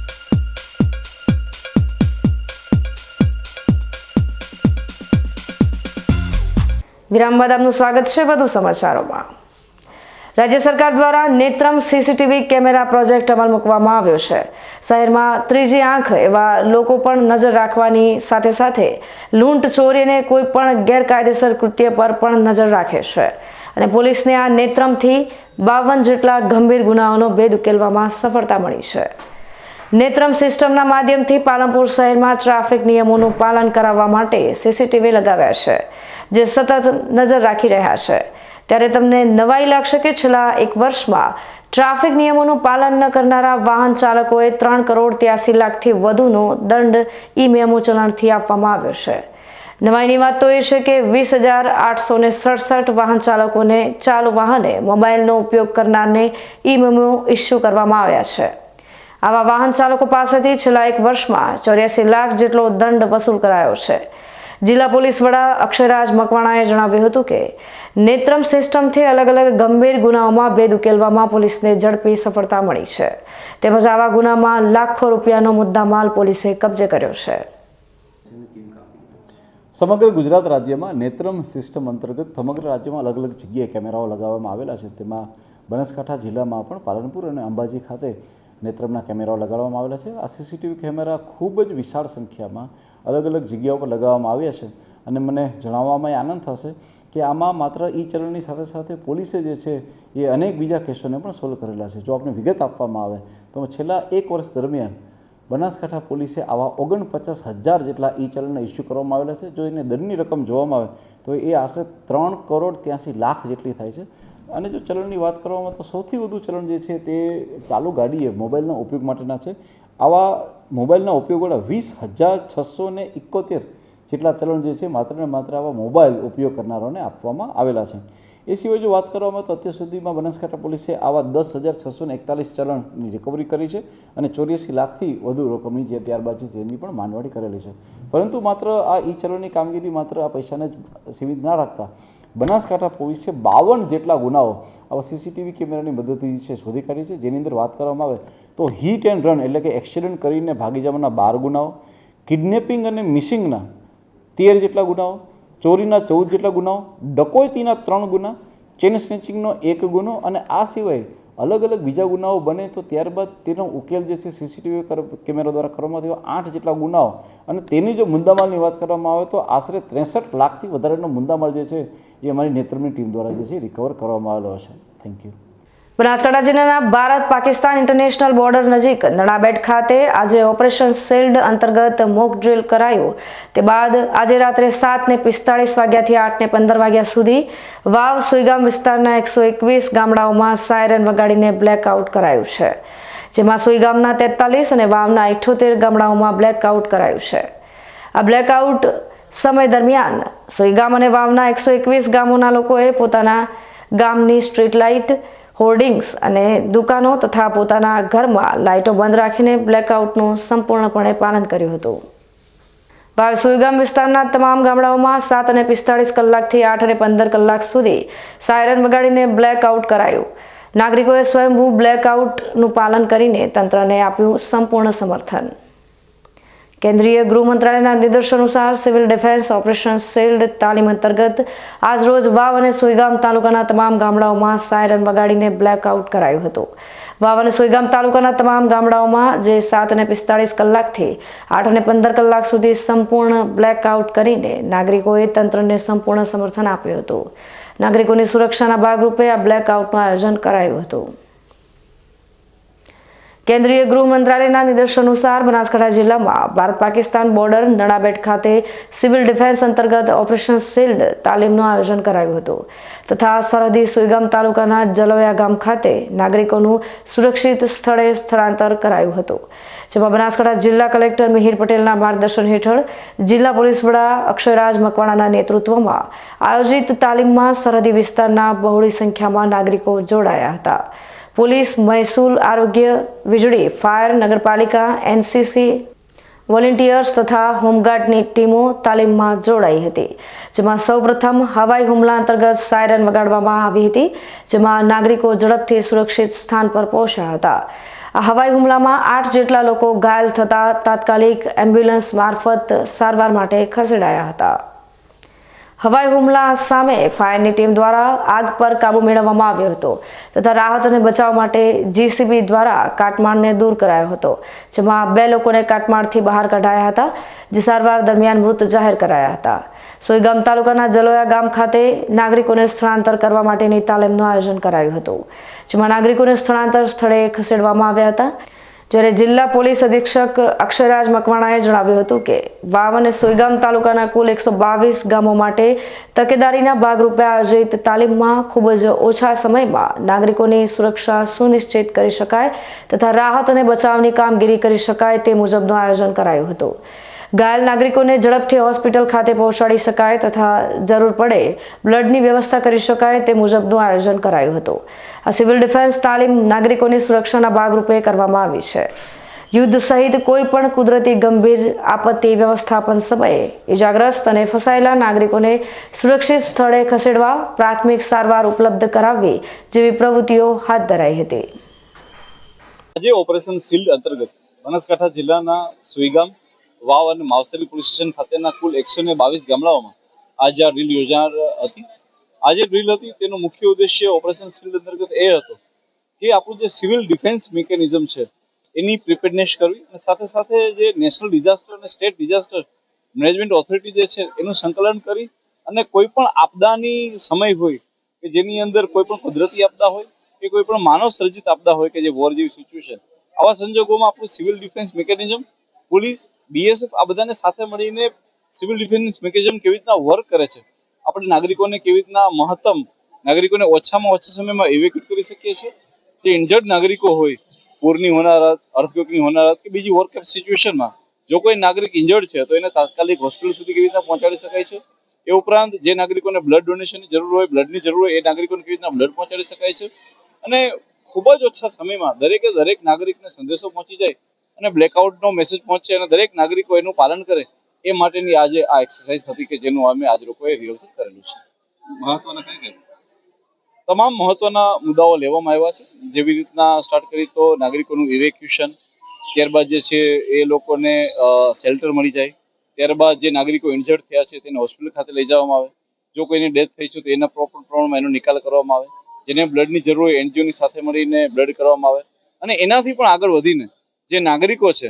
વિરામ બાદ આપનું સ્વાગત છે વધુ સમાચારોમાં. રાજ્ય સરકાર દ્વારા નેત્રમ સીસીટીવી કેમેરા પ્રોજેક્ટ અમલ મૂકવામાં આવ્યો છે. શહેરમાં ત્રીજી આંખ એવા લોકો પણ નજર રાખવાની સાથે સાથે લૂંટ, ચોરી અને કોઈ પણ ગેરકાયદેસર કૃત્ય પર પણ નજર રાખે છે અને પોલીસને આ નેત્રમથી 52 જેટલા ગંભીર ગુનાઓનો ભેદ ઉકેલવામાં સફળતા મળી છે. નેત્રમ સિસ્ટમના માધ્યમથી પાલનપુર શહેરમાં ટ્રાફિક નિયમોનું પાલન કરાવવા માટે સીસીટીવી લગાવ્યા છે, જે સતત નજર રાખી રહ્યા છે. ત્યારે તમને નવાઈ લાગશે કે છેલ્લા 1 વર્ષમાં ટ્રાફિક નિયમોનું પાલન ન કરનારા વાહન ચાલકોએ 3 કરોડ 83 લાખથી વધુનો દંડ ઈ મેમો ચલણથી આપવામાં આવ્યો છે. નવાઈની વાત તો એ છે કે 20,867 વાહન ચાલકોને ચાલુ વાહને મોબાઈલનો ઉપયોગ કરનારને ઈ-મેમો ઇસ્યુ કરવામાં આવ્યા છે. આવા વાહન ચાલકો પાસેથી છેલ્લા 1 વર્ષમાં 84 લાખ જેટલો દંડ વસૂલ કરાયો છે. જિલ્લા પોલીસ વડા અક્ષયરાજ મકવાણાએ જણાવ્યું હતું કે નેત્રમ સિસ્ટમથી અલગ અલગ ગંભીર ગુનાઓમાં ભેદ ઉકેલવામાં પોલીસને ઝડપી સફળતા મળી છે. તેમજ આવા ગુનામાં લાખો રૂપિયાનો મુદ્દામાલ પોલીસે કબજે કર્યો છે. સમગ્ર ગુજરાત રાજ્યમાં નેત્રમ સિસ્ટમ અંતર્ગત સમગ્ર રાજ્યમાં અલગ અલગ જગ્યાએ કેમેરાઓ લગાવવામાં આવેલા છે. તેમાં બનાસકાંઠા જિલ્લામાં પણ પાલનપુર અને અંબાજી ખાતે નેત્રમના કેમેરાઓ લગાડવામાં આવેલા છે. આ સીસીટીવી કેમેરા ખૂબ જ વિશાળ સંખ્યામાં અલગ અલગ જગ્યાઓ પર લગાવવામાં આવ્યા છે અને મને જણાવવામાં આનંદ થશે કે આમાં માત્ર ઈ ચલણની સાથે સાથે પોલીસે જે છે એ અનેક બીજા કેસોને પણ સોલ્વ કરેલા છે. જો આપણે વિગત આપવામાં આવે તો છેલ્લા 1 વર્ષ દરમિયાન બનાસકાંઠા પોલીસે આવા 49,000 જેટલા ઈ ચલણને ઇસ્યુ કરવામાં આવેલા છે. જો એને દંડની રકમ જોવામાં આવે તો એ આશરે 3,83,00,000 જેટલી થાય છે. અને જો ચલણની વાત કરવામાં તો સૌથી વધુ ચલણ જે છે તે ચાલુ ગાડીએ મોબાઈલના ઉપયોગ માટેના છે. આવા મોબાઈલના ઉપયોગવાળા 20,671 જેટલા ચલણ જે છે માત્ર ને માત્ર આવા મોબાઈલ ઉપયોગ કરનારાઓને આપવામાં આવેલા છે. એ સિવાય જો વાત કરવામાં તો અત્યાર સુધીમાં બનાસકાંઠા પોલીસે આવા 10,641 ચલણની રિકવરી કરી છે અને 84 લાખથી વધુ રકમની જે ત્યારબાદ છે તેની પણ માંડવાડી કરેલી છે. પરંતુ માત્ર આ ઈ ચલણની કામગીરી માત્ર આ પૈસાને જ સીમિત ના રાખતા બનાસકાંઠા પોલીસે 52 જેટલા ગુનાઓ આવા સીસીટીવી કેમેરાની મદદથી છે શોધી કાઢી છે. જેની અંદર વાત કરવામાં આવે તો હિટ એન્ડ રન એટલે કે એક્સિડન્ટ કરીને ભાગી જવાના 12 ગુનાઓ, કિડનેપિંગ અને મિસિંગના 13 જેટલા ગુનાઓ, ચોરીના 14 જેટલા ગુનાઓ, ડકોઈતીના 3 ગુના, ચેન સ્નેચિંગનો 1 ગુનો અને આ સિવાય અલગ અલગ બીજા ગુનાઓ બને તો ત્યારબાદ તેનો ઉકેલ જે છે સીસીટીવી કેમેરા દ્વારા કરવામાં આવ્યો 8 જેટલા ગુનાઓ અને તેની જો મુદ્દામાલની વાત કરવામાં આવે તો આશરે 63 લાખથી વધારેનો મુદ્દામાલ જે છે એ અમારી નેત્રમની ટીમ દ્વારા જે છે રિકવર કરવામાં આવેલો છે. Thank you. બનાસકાંઠા જિલ્લાના ભારત પાકિસ્તાન ઇન્ટરનેશનલ બોર્ડર નજીક નડાબેટ ખાતે આજે ઓપરેશન શિલ્ડ અંતર્ગત મોક ડ્રીલ કરાયું. તે બાદ આજે રાત્રે 7:45 વાગ્યાથી 8:15 વાગ્યા સુધી વાવ સુઈગામ વિસ્તારના 121 ગામડાઓમાં સાયરન વગાડીને બ્લેકઆઉટ કરાયું છે. જેમાં સુઈગામના 43 અને વાવના 78 ગામડાઓમાં બ્લેકઆઉટ કરાયું છે. આ બ્લેકઆઉટ સમય દરમિયાન સુઈગામ અને વાવના 121 ગામોના લોકોએ પોતાના ગામની સ્ટ્રીટ લાઇટ, હોર્ડિંગ્સ અને દુકાનો તથા પોતાના ઘરમાં લાઇટો બંધ રાખીને બ્લેકઆઉટનું સંપૂર્ણપણે પાલન કર્યું હતું. વાવ સુઈગામ વિસ્તારના તમામ ગામડાઓમાં 7:45 કલાકથી 8:15 કલાક સુધી સાયરન વગાડીને બ્લેકઆઉટ કરાયું. નાગરિકોએ સ્વયંભૂ બ્લેકઆઉટનું પાલન કરીને તંત્રને આપ્યું સંપૂર્ણ સમર્થન. કેન્દ્રીય ગૃહ મંત્રાલયના નિર્દેશાનુસાર સિવિલ ડિફેન્સ ઓપરેશન શિલ્ડ તાલીમ અંતર્ગત આજરોજ વાવ અને સુઈગામ તાલુકાના તમામ ગામડાઓમાં સાયરન વગાડીને બ્લેકઆઉટ કરાયું હતું. વાવ અને સુઈગામ તાલુકાના તમામ ગામડાઓમાં જે 7:45 કલાકથી 8:15 કલાક સુધી સંપૂર્ણ બ્લેકઆઉટ કરીને નાગરિકોએ તંત્રને સંપૂર્ણ સમર્થન આપ્યું હતું. નાગરિકોની સુરક્ષાના ભાગરૂપે આ બ્લેકઆઉટનું આયોજન કરાયું હતું. કેન્દ્રીય ગૃહ મંત્રાલયના નિર્દેશ અનુસાર બનાસકાંઠા જિલ્લામાં ભારત પાકિસ્તાન બોર્ડર નડાબેટ ખાતે સિવિલ ડિફેન્સ અંતર્ગત ઓપરેશન શિલ્ડ તાલીમનું આયોજન કરાયું હતું તથા સરહદી સુઈગામ તાલુકાના જલોયા ગામ ખાતે નાગરિકોનું સુરક્ષિત સ્થળે સ્થળાંતર કરાયું હતું. જેમાં બનાસકાંઠા જિલ્લા કલેક્ટર મિહિર પટેલના માર્ગદર્શન હેઠળ જિલ્લા પોલીસ વડા અક્ષયરાજ મકવાણાના નેતૃત્વમાં આયોજિત તાલીમમાં સરહદી વિસ્તારના બહોળી સંખ્યામાં નાગરિકો જોડાયા હતા. પોલીસ, મહેસૂલ, આરોગ્ય, વીજળી, ફાયર, નગરપાલિકા, એનસીસી, વોલેન્ટિયર્સ તથા હોમગાર્ડની ટીમો તાલીમમાં જોડાઈ હતી. જેમાં સૌપ્રથમ હવાઈ હુમલા અંતર્ગત સાયરન વગાડવામાં આવી હતી. જેમાં નાગરિકો ઝડપથી સુરક્ષિત સ્થાન પર પહોંચ્યા હતા. આ હવાઈ હુમલામાં 8 જેટલા લોકો ઘાયલ થતા તાત્કાલિક એમ્બ્યુલન્સ મારફત સારવાર માટે ખસેડાયા હતા. હવાઈ હુમલા સામે ફાયરની ટીમ દ્વારા આગ પર કાબુ મેળવવામાં આવ્યો હતો તથા રાહત અને બચાવ માટે જીસીબી દ્વારા કાટમાળને દૂર કરાયો હતો. જેમાં 2 લોકોને કાટમાળથી બહાર કઢાયા હતા જે સારવાર દરમિયાન મૃત જાહેર કરાયા હતા. સોઈગામ તાલુકાના જલોયા ગામ ખાતે નાગરિકોને સ્થળાંતર કરવા માટેની તાલીમનું આયોજન કરાયું હતું. જેમાં નાગરિકોને સ્થળાંતર સ્થળે ખસેડવામાં આવ્યા હતા. જ્યારે જિલ્લા પોલીસ અધિક્ષક અક્ષયરાજ મકવાણાએ જણાવ્યું હતું કે વાવ અને સોઈગામ તાલુકાના કુલ 122 ગામો માટે તકેદારીના ભાગરૂપે આયોજિત તાલીમમાં ખૂબ જ ઓછા સમયમાં નાગરિકોની સુરક્ષા સુનિશ્ચિત કરી શકાય તથા રાહત અને બચાવની કામગીરી કરી શકાય તે મુજબનું આયોજન કરાયું હતું. ઘાયલ નાગરિકોને ઝડપથી હોસ્પિટલ ખાતે પહોંચાડી શકાય તથા જરૂર પડે બ્લડની વ્યવસ્થા કરી શકાય તે મુજબનું આયોજન કરાયું હતું. આ સિવિલ ડિફેન્સ તાલીમ નાગરિકોની સુરક્ષાના ભાગરૂપે કરવામાં આવી છે. યુદ્ધ સહિત કોઈ પણ કુદરતી ગંભીર આપત્તિ વ્યવસ્થાપન સમયે ઇજાગ્રસ્ત અને ફસાયેલા નાગરિકોને સુરક્ષિત સ્થળે ખસેડવા, પ્રાથમિક સારવાર ઉપલબ્ધ કરાવવી જેવી પ્રવૃત્તિઓ હાથ ધરાઈ હતી. આજે ઓપરેશન શિલ્ડ અંતર્ગત બનાસકાંઠા જિલ્લાના સુઈગામ, વાવ અને માવસરી પોલીસ સ્ટેશન ખાતેના કુલ 122 ગામડાઓમાં આજે આ ડ્રીલ યોજાનાર હતી. આજે ડ્રીલ હતી તેનો મુખ્ય ઉદ્દેશ્ય ઓપરેશન શિલ્ડ અંતર્ગત એ હતો કે આપણું જે સિવિલ ડિફેન્સ મિકેનિઝમ છે એની પ્રિપેરનેસ કરવી અને સાથે સાથે જે નેશનલ ડિઝાસ્ટર અને સ્ટેટ ડિઝાસ્ટર મેનેજમેન્ટ ઓથોરિટી જે છે એનું સંકલન કરી અને કોઈ પણ આપદાની સમય હોય કે જેની અંદર કોઈ પણ કુદરતી આપદા હોય કે કોઈ પણ માનવ સર્જિત આપદા હોય કે જે વોર જેવી સિચ્યુએશન, આવા સંજોગોમાં આપણું civil defence mechanism, police, BSF આ બધાને સાથે મળીને સિવિલ ડિફેન્સ મિકેનિઝમ કેવી રીતના વર્ક કરે છે, આપણે નાગરિકોને કેવી રીતના નાગરિકોને ઓછામાં ઓછા સમયમાં ઇવેક્યુએટ કરી શકીએ છીએ. જે ઇન્જર્ડ નાગરિકો હોય, પૂરની હોનારત, અર્થક્વેકની હોનારત કે બીજી વોર સિચ્યુએશનમાં જો કોઈ નાગરિક ઇન્જર્ડ છે તો એને તાત્કાલિક હોસ્પિટલ સુધી કેવી રીતના પહોંચાડી શકાય છે. એ ઉપરાંત જે નાગરિકોને બ્લડ ડોનેશનની જરૂર હોય, બ્લડની જરૂર હોય, એ નાગરિકોને કેવી રીતના બ્લડ પહોંચાડી શકાય છે અને ખૂબ જ ઓછા સમયમાં દરેક નાગરિકને સંદેશો પહોંચી જાય અને બ્લેકઆઉટનો મેસેજ પહોંચે અને દરેક નાગરિકો એનું પાલન કરે એ માટેની આજે આ એક્સરસાઇઝ હતી કે જેનું અમે આજ લોકોએ રિહર્સલ કરેલું છે. મહત્વના કઈ તમામ મહત્વના મુદ્દાઓ લેવામાં આવ્યા છે. જેવી રીતના સ્ટાર્ટ કરી તો નાગરિકોનું ઇવેક્યુએશન, ત્યારબાદ જે છે એ લોકોને શેલ્ટર મળી જાય, ત્યારબાદ જે નાગરિકો ઇન્જર્ડ થયા છે તેને હોસ્પિટલ ખાતે લઈ જવામાં આવે, જો કોઈની ડેથ થઈ છે તો એના પ્રોપર પ્રમાણમાં એનો નિકાલ કરવામાં આવે, જેને બ્લડની જરૂર હોય NGOની સાથે મળીને બ્લડ કરવામાં આવે અને એનાથી પણ આગળ વધીને જે નાગરિકો છે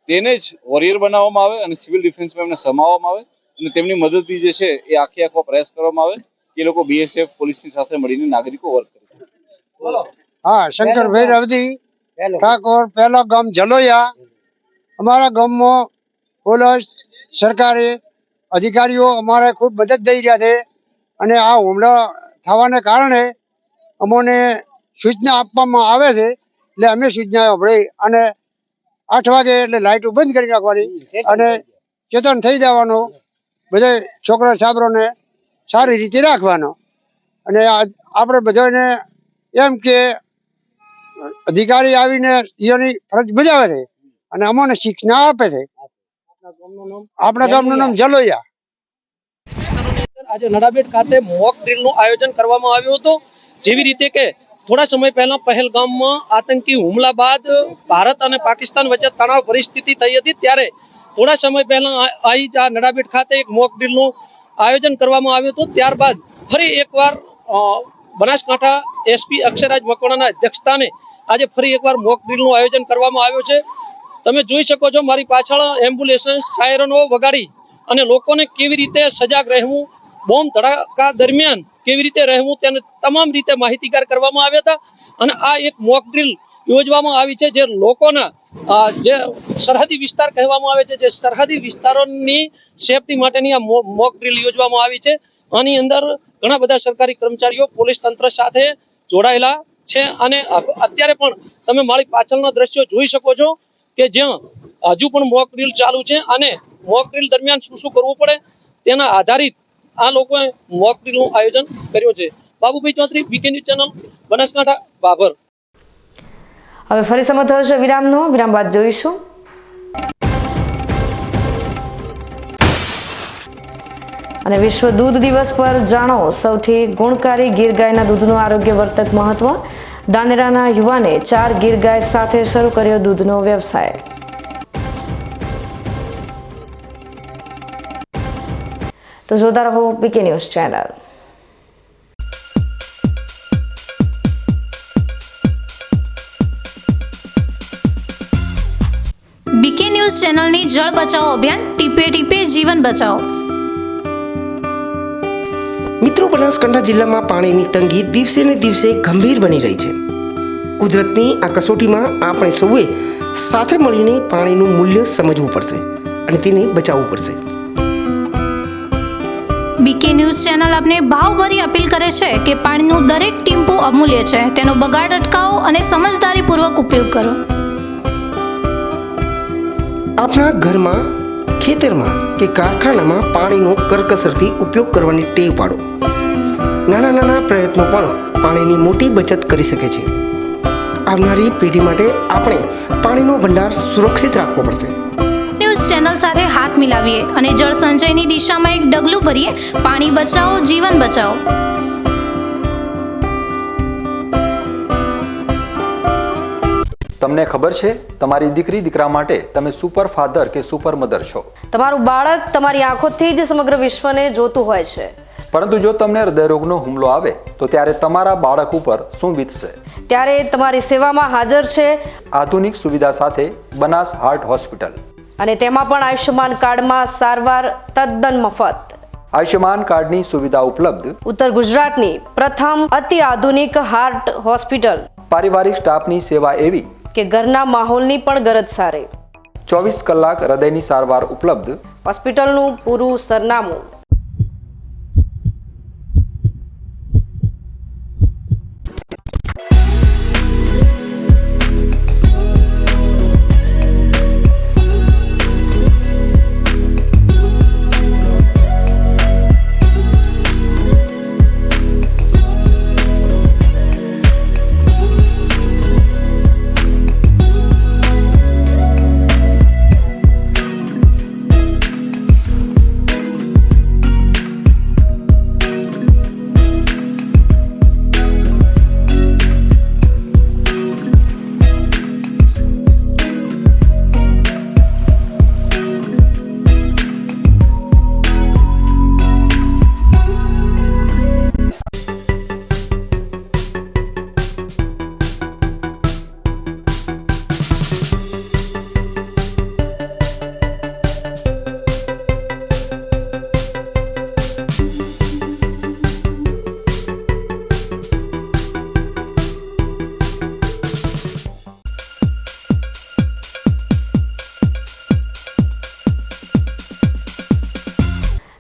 તેને જ વોરિયર બનાવવામાં આવે અને સિવિલ ડિફેન્સમાં એમને સમાવવામાં આવે અને તેમની મદદથી જે છે એ આખો પ્રયાસ કરવામાં આવે કે એ લોકો BSF પોલીસની સાથે મળીને નાગરિકો વર્ક કરી શકે. હા, શંકરભાઈ રવજી ઠાકોર, પહેલા ગામ જલોયા. અમારા ગામમાં પોલીસ, સરકારી અધિકારીઓ અમારે ખૂબ મદદ દઈ રહ્યા છે અને આ હુમલો થવાને કારણે અમોને સૂચના આપવામાં આવે છે એટલે અમે સૂચના સાંભળી અને 8 વાગે એટલે લાઇટો બંધ કરી નાખવાની અને ચેતન થઈ જવાનું, બધા છોકરા છાબરોને સારી રીતે રાખવાનો અને આપણે બધાને એમ કે અધિકારી આવીને એની ફરજ બજાવે છે અને અમને શિક્ષા આપે છે. આપણા ગામનું નામ જલોયા. આજે નડાબેટ ખાતે મોક ડ્રીલનું આયોજન કરવામાં આવ્યું હતું. જેવી રીતે કે થોડા સમય પહેલા પહેલગામમાં આતંકી હુમલા બાદ ભારત અને પાકિસ્તાન વચ્ચે તણાવ પરિસ્થિતિ થઈ હતી, ત્યારે થોડા સમય પહેલા આ નડાબેટ ખાતે એક મોક ડ્રીલનું આયોજન કરવામાં આવ્યું હતું. ત્યારબાદ ફરી એકવાર બનાસકાંઠા SP અક્ષયરાજ મકવાણાના અધ્યક્ષસ્થાને આજે ફરી એકવાર મોક ડ્રીલનું આયોજન કરવામાં આવ્યું છે. તમે જોઈ શકો છો મારી પાછળ એમ્બ્યુલન્સ સાયરનો વગાડી અને લોકોને કેવી રીતે સજાગ રહેવું, બોમ્બ ધડાકા દરમિયાન કેવી રીતે રહેવું તેને તમામ રીતે માહિતીગાર કરવામાં આવ્યા હતા અને આ એક મોક ડ્રીલ યોજવામાં આવી છે જે લોકોના જે સરહદી વિસ્તાર કહેવામાં આવે છે, જે સરહદી વિસ્તારોની સેફટી માટેની આ મોક ડ્રીલ યોજવામાં આવી છે. આની અંદર ઘણા બધા સરકારી કર્મચારીઓ પોલીસ તંત્ર સાથે જોડાયેલા છે અને અત્યારે પણ તમે મારી પાછળના દ્રશ્યો જોઈ શકો છો કે જ્યાં હજુ પણ મોક ડ્રીલ ચાલુ છે અને મોક ડ્રીલ દરમિયાન શું કરવું પડે તેના આધારિત આ લોકોએ મોક ડ્રીલનું આયોજન કર્યું છે. Babubhai Chaudhary, BK news channel, Banaskantha, Babar. હવે ફરી સમય થયો છે વિરામનો. વિરામ બાદ જોઈશું અને વિશ્વ દૂધ દિવસ પર જાણો સૌથી ગુણકારી ગીર ગાયના દૂધનું આરોગ્યવર્ધક મહત્વ. ધાનેરાના યુવાને 4 ગીર ગાય સાથે શરૂ કર્યો દૂધનો વ્યવસાય. તો જોતા રહો BK news channel. BK news ચેનલની જળ બચાવો અભિયાન ટીપે ટીપે જીવન બચાવો. મિત્રો, બનાસકાંઠા જિલ્લામાં પાણીની તંગી દિવસે ને દિવસે ગંભીર બની રહી છે. કુદરતની આ કસોટીમાં આપણે સૌએ સાથે મળીને પાણીનું મૂલ્ય સમજવું પડશે અને તેને બચાવવું પડશે. BK ન્યૂઝ ચેનલ આપને ભાવભરી અપીલ કરે છે કે પાણીનું દરેક ટીમ્પું અમૂલ્ય છે, તેનો બગાડ અટકાવો અને સમજદારીપૂર્વક ઉપયોગ કરો. આપણા ઘરમાં ખેતરમાં કે કારખાનામાં પાણીનો કરકસરથી ઉપયોગ કરવાની ટેવ પાડો. નાના નાના પ્રયત્નો પણ પાણીની મોટી બચત કરી શકે છે. આવનારી પેઢી માટે આપણે પાણીનો ભંડાર સુરક્ષિત રાખવો પડશે. ન્યૂઝ ચેનલ સાથે હાથ મિલાવીએ અને જળ સંચયની દિશામાં એક ડગલું ભરીએ. પાણી બચાવો, જીવન બચાવો. તમને ખબર છે તમારી દીકરી દીકરા માટે તમે સુપર ફાધર કે સુપર મધર છો. તમારું બાળક તમારી આંખોથી જ સમગ્ર વિશ્વને જોતું હોય છે. પરંતુ જો તમને હૃદયરોગનો હુમલો આવે તો ત્યારે તમારા બાળક ઉપર શું વીતશે? ત્યારે તમારી સેવામાં હાજર છે આધુનિક સુવિધા સાથે બનાસ હાર્ટ હોસ્પિટલ, અને તેમાં પણ આયુષ્યમાન કાર્ડમાં સારવાર તદ્દન મફત. આયુષ્યમાન કાર્ડની સુવિધા ઉપલબ્ધ. ઉત્તર ગુજરાતની પ્રથમ અતિ આધુનિક હાર્ટ હોસ્પિટલ. પારિવારિક સ્ટાફની સેવા એવી કે ઘરના માહોલની પણ ગરજ સારી. 24 કલાક હૃદયની સારવાર ઉપલબ્ધ. હોસ્પિટલનું પૂરું સરનામું.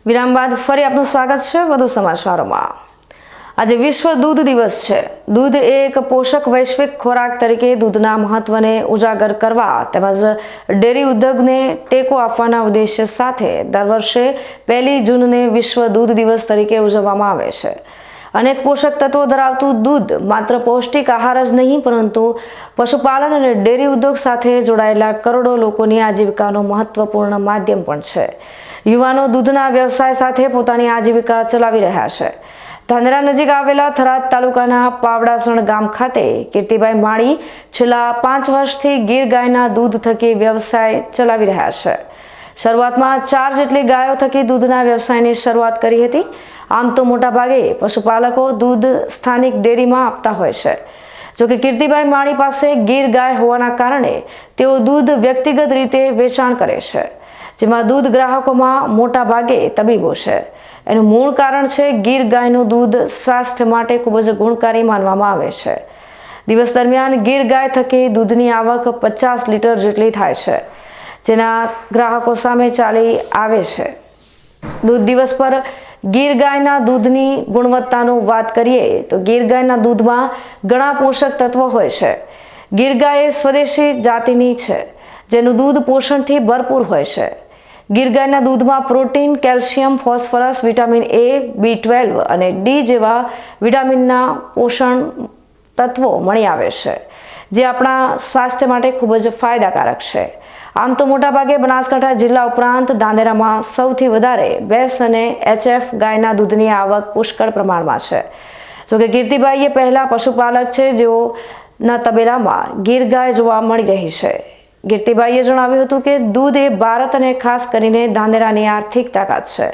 વિરામ બાદ ફરી આપનું સ્વાગત છે વધુ સમાચારોમાં. આજે વિશ્વ દૂધ દિવસ છે. દૂધ એ એક પોષક વૈશ્વિક ખોરાક તરીકે દૂધના મહત્વને ઉજાગર કરવા તેમજ ડેરી ઉદ્યોગને ટેકો આપવાના ઉદ્દેશ્ય સાથે દર વર્ષે 1 જૂનને વિશ્વ દૂધ દિવસ તરીકે ઉજવવામાં આવે છે. અનેક પોષક તત્વો ધરાવતું દૂધ માત્ર પૌષ્ટિક આહાર જ નહીં પરંતુ પશુપાલન અને ડેરી ઉદ્યોગ સાથે જોડાયેલા કરોડો લોકોની આજીવિકાનો મહત્વપૂર્ણ માધ્યમ પણ છે. યુવાનો દૂધના વ્યવસાય સાથે પોતાની આજીવિકા ચલાવી રહ્યા છે. ધાનેરા નજીક આવેલા થરાદ તાલુકાના પાવડાસણ ગામ ખાતે કીર્તિભાઈ માળી છેલ્લા 5 વર્ષથી ગીર ગાયના દૂધ થકી વ્યવસાય ચલાવી રહ્યા છે. શરૂઆતમાં 4 જેટલી ગાયો થકી દૂધના વ્યવસાયની શરૂઆત કરી હતી. આમ તો મોટાભાગે પશુપાલકો દૂધ સ્થાનિક ડેરીમાં આપતા હોય છે. જોકે કીર્તિભાઈ માળી પાસે ગીર ગાય હોવાના કારણે તેઓ દૂધ વ્યક્તિગત રીતે વેચાણ કરે છે, જેમાં દૂધ ગ્રાહકોમાં મોટા ભાગે તબીબો છે. એનું મૂળ કારણ છે ગીર ગાયનું દૂધ સ્વાસ્થ્ય માટે ખૂબ જ ગુણકારી માનવામાં આવે છે. દિવસ દરમિયાન ગીર ગાય થકી દૂધની આવક 50 લીટર જેટલી થાય છે, જેના ગ્રાહકો સામે ચાલી આવે છે. દૂધ દિવસ પર ગીર ગાયના દૂધની ગુણવત્તાની વાત કરીએ તો ગીર ગાયના દૂધમાં ઘણા પોષક તત્વો હોય છે. ગીર ગાય એ સ્વદેશી જાતિની છે, જેનું દૂધ પોષણથી ભરપૂર હોય છે. ગીર ગાયના દૂધમાં protein, calcium, phosphorus, vitamin A, B12 અને D જેવા વિટામિનના પોષણ તત્વો મળી આવે છે, જે આપણા સ્વાસ્થ્ય માટે ખૂબ જ ફાયદાકારક છે. આમ તો મોટાભાગે બનાસકાંઠા જિલ્લા ઉપરાંત ધાનેરામાં સૌથી વધારે ભેંસ અને HF ગાયના દૂધની આવક પુષ્કળ પ્રમાણમાં છે. જોકે કીર્તિભાઈએ પહેલા પશુપાલક છે, જેઓના તબેલામાં ગીર ગાય જોવા મળી રહી છે. કીર્તિભાઈએ જણાવ્યું હતું કે દૂધ એ ભારત અને ખાસ કરીને ધાનેરાની આર્થિક તાકાત છે,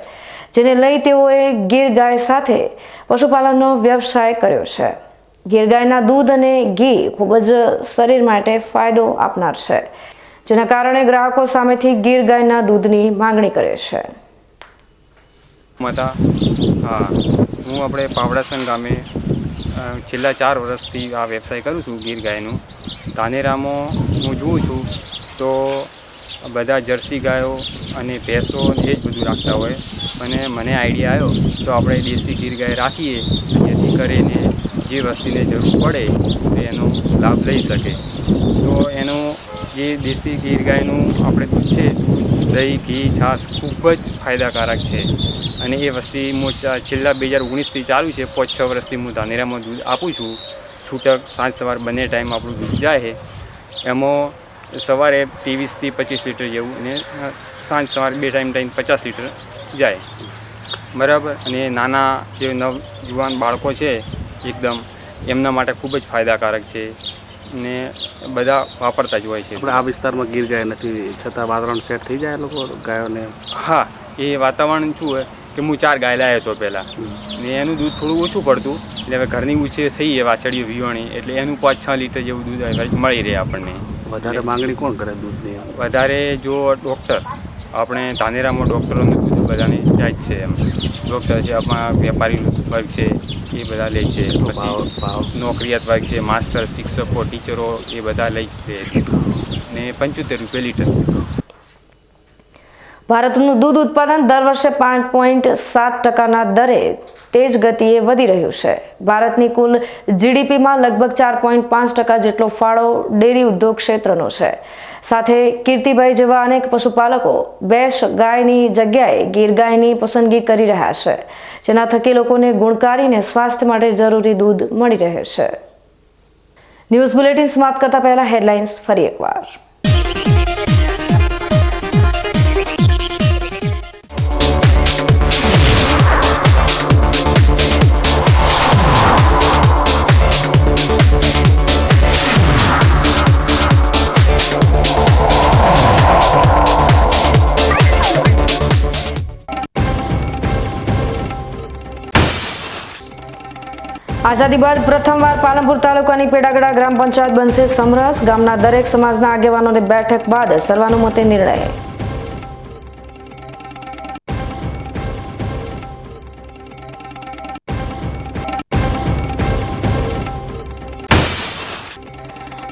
જેને લઈ તેઓએ ગીર ગાય સાથે પશુપાલનનો વ્યવસાય કર્યો છે. ગીર ગાયના દૂધ અને ઘી ખૂબ જ શરીર માટે ફાયદો આપનાર છે, જેના કારણે ગ્રાહકો સામેથી ગીર ગાયના દૂધની માંગણી કરે છે. હું આપણે પાવડાસણ ગામે છેલ્લા 4 વર્ષથી આ વ્યવસાય કરું છું ગીર ગાયનું. ધાનેરામાં હું જોઉં છું તો બધા જર્સી ગાયો અને ભેંસો એ જ બધું રાખતા હોય, અને મને આઈડિયા આવ્યો તો આપણે દેશી ગીર ગાય રાખીએ, જેથી કરીને જે વસ્તીને જરૂર પડે તો એનો લાભ લઈ શકે. તો એનું જે દેશી ગીર ગાયનું આપણે દૂધ છે દહીં ઘી છાશ ખૂબ જ ફાયદાકારક છે અને એ વસ્તી હું છેલ્લા 2019થી ચાલુ છે 5-6 વર્ષથી હું ધાનેરામાં દૂધ આપું છું છૂટક સાંજ સવાર બંને ટાઈમ આપણું દૂધ જાય છે એમાં સવારે 23થી 25 લીટર જેવું અને સાંજ સવારે 2 ટાઈમ 50 લીટર જાય બરાબર અને નાના જે નવજુવાન બાળકો છે એકદમ એમના માટે ખૂબ જ ફાયદાકારક છે ને બધા વાપરતા જ હોય છે. આપણે આ વિસ્તારમાં ગીર ગાય નથી છતાં વાતાવરણ સેટ થઈ જાય લોકો ગાયોને? હા, એ વાતાવરણ શું હોય કે હું 4 ગાય લાવ્યો હતો પહેલાં ને એનું દૂધ થોડું ઓછું પડતું એટલે હવે ઘરની ઉછેર થઈ એ વાછડીઓ વિવાણી એટલે એનું 5-6 લીટર જેવું દૂધ મળી રહે આપણને. વધારે માંગણી કોણ કરે દૂધની? વધારે જો ડૉક્ટર આપણે ધાનેરામાં ડૉક્ટરોનું દૂધ બધાને જાય જ છે એમ ડૉક્ટર છે આપણા વેપારી વર્ગ છે એ બધા લે છે પછી નોકરિયાત વર્ગ છે માસ્ટર શિક્ષકો ટીચરો એ બધા લઈ છે ને 75 રૂપિયા લીટર. ભારતનું દૂધ ઉત્પાદન દર વર્ષે 5.7% દરે તેજ ગતિએ વધી રહ્યું છે. ભારતની કુલ જીડીપીમાં લગભગ 4.5% જેટલો ફાળો ડેરી ઉદ્યોગ ક્ષેત્રનો છે. સાથે કીર્તિભાઈ જેવા અનેક પશુપાલકો બેશ ગાયની જગ્યાએ ગીર ગાયની પસંદગી કરી રહ્યા છે, જેના થકી લોકોને ગુણકારી અને સ્વાસ્થ્ય માટે જરૂરી દૂધ મળી રહે છે. ન્યૂઝ બુલેટિન સમાપ્ત કરતા પહેલા હેડલાઇન્સ ફરી એકવાર. આઝાદી બાદ પ્રથમવાર પાલનપુર તાલુકાની પેડાગડા ગ્રામ પંચાયત બનશે સમરસ. ગામના દરેક સમાજના આગેવાનોની બેઠક બાદ સર્વાનુમતે નિર્ણય.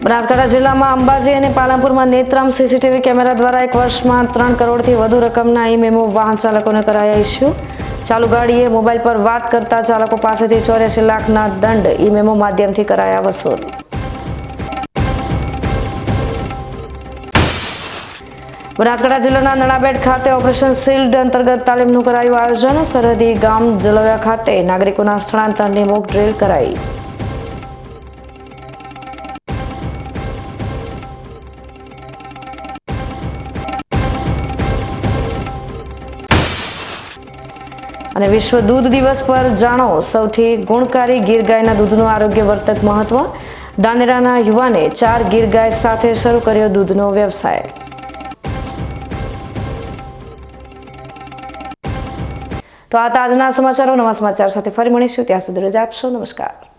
બનાસકાંઠા જિલ્લામાં અંબાજી અને પાલનપુરમાં નેત્રમ સીસીટીવી કેમેરા દ્વારા 1 વર્ષમાં 3 કરોડથી વધુ રકમના ઈ-મેમો વાહન ચાલકોને કરાયા ઇસ્યુ. ચાલુ ગાડીએ મોબાઈલ પર વાત કરતા ચાલકો પાસેથી 84 લાખના દંડ ઈ-મેમો માધ્યમથી કરાયા વસૂલ. બનાસકાંઠા જિલ્લાના નડાબેટ ખાતે ઓપરેશન શિલ્ડ અંતર્ગત તાલીમનું કરાયું આયોજન. સરહદી ગામ જલોયા ખાતે નાગરિકોના સ્થળાંતરની મોક ડ્રીલ કરાઈ. અને વિશ્વ દૂધ દિવસ પર જાણો સૌથી ગુણકારી ગીર ગાયના દૂધનું આરોગ્યવર્ધક મહત્વ. ધાનેરાના યુવાને 4 ગીર ગાય સાથે શરૂ કર્યો દૂધનો વ્યવસાય. તો આ તાજના સમાચારો. નવા સમાચાર સાથે ફરી મળીશું. ત્યાં સુધી રજા આપશો. નમસ્કાર.